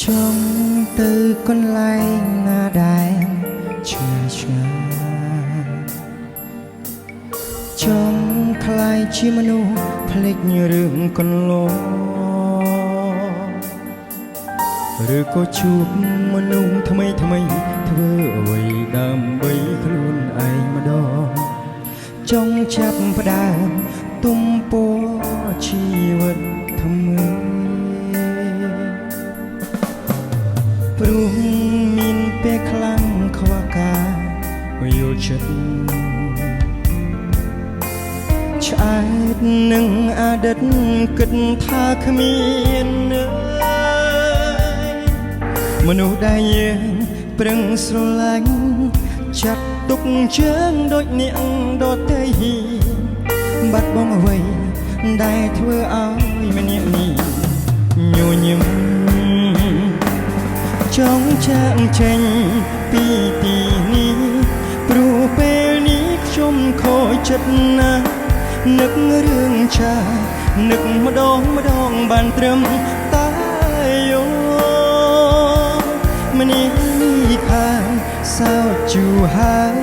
ចង់ទៅកន្លែងណាដែលឆ្ងាយឆ្ងាយចង់ខ្លាយជាមនុស្សភ្លេចរឿងកន្លងឬក៏ជួបមនុស្សថ្មីធ្វើអ្វីដើម្បីខ្លួនឯងម្ដងចង់ចាប់ផ្ដើមទំព័រជីវិតថ្មីព្រោះមានពេលខ្លាំងខ្វះការយល់ចិត្តឆ្អែតនឹងអតីតគិតថាគ្មានមនុស្សដែលយើងប្រឹងស្រឡាញ់ចាត់ទុកជើងដូចនាងដទៃបាត់បង់អ្វីដែលធ្វើឲ្យម្នាក់នេះញញឹមចង់ចាក់ចេញពីទីនេះព្រោះពេលនេះខ្ញុំខូចចិត្តណាស់នឹករឿងចាស់នឹកម្ដងបានត្រឹមតែយោម្នាក់នេះខាងសោកជូរហើយ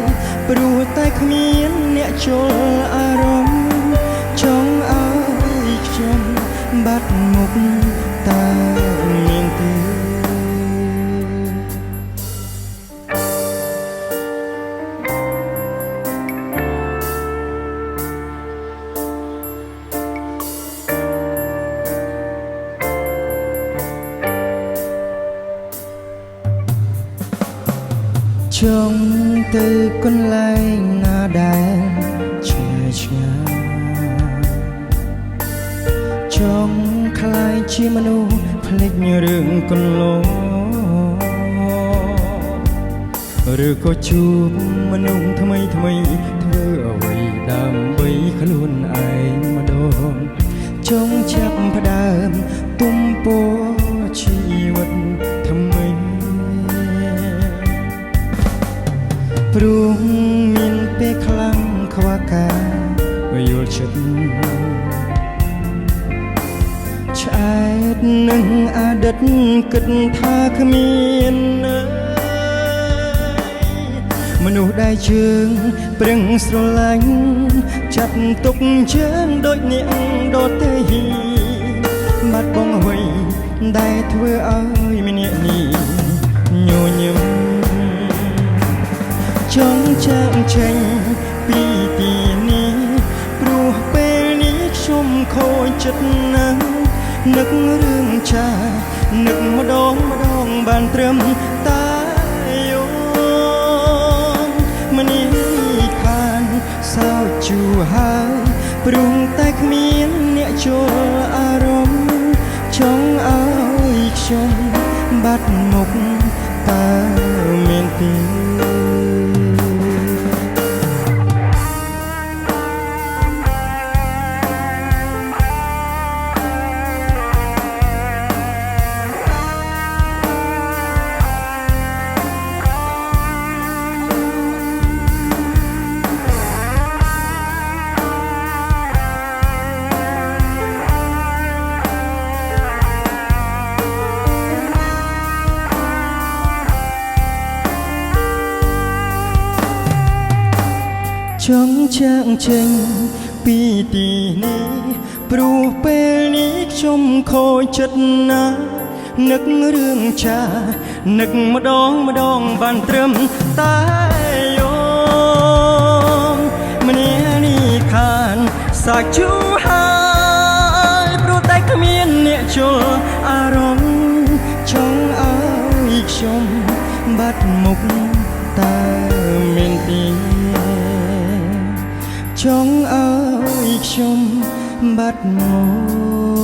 ព្រោះតែគ្មានអ្នកចូលអារម្មណ៍ចង់ឲ្យខ្ញុំបាត់មុខតើមានទេចង់ទៅកន្លែងណាដែលឆ្ងាយឆ្ងាយចង់ខ្លាយជាមនុស្សភ្លេចរឿងកន្លងឬក៏ជួបមនុស្សថ្មីធ្វើអ្វីដើម្បីខ្លួនឯងម្ដងចង់ចាប់ផ្ដើមទំព័រជីវិតថ្មីព្រោះមានពេលខ្លាំងខ្វះការយល់ចិត្តឆ្អែតនឹងអតីតគិតថាគ្មានមនុស្សដែលជើងប្រឹងស្រឡាញ់ចាត់ទុកជើងដូចនាងដទៃបាត់បង់អ្វីដែលធ្វើឲ្យម្នាក់នេះញញឹមចង់ចាក់ចេញពីទីនេះព្រោះពេលនេះខ្ញុំខូចចិត្តណាស់នឹករឿងចាស់នឹកម្ដងបានត្រឹមតែយោម្នាក់នេះខានសោកជូរហើយព្រោះតែគ្មានអ្នកចូលអារម្មណ៍ចង់ឲ្យខ្ញុំបាត់មុខតើមានទេចង់ចាក់ចេញពីទីនេះព្រោះពេលនេះខ្ញុំខូចចិត្តណាស់នឹករឿងចាស់នឹកម្ដងបានត្រឹមតែយោម្នាក់នេះខានសាច់ជូរហើយព្រោះតែគ្មានអ្នកចូលអារម្មណ៍ចង់ឲ្យខ្ញុំបាត់មុខតើមានទេចង់ឲ្យខ្ញុំបាត់មក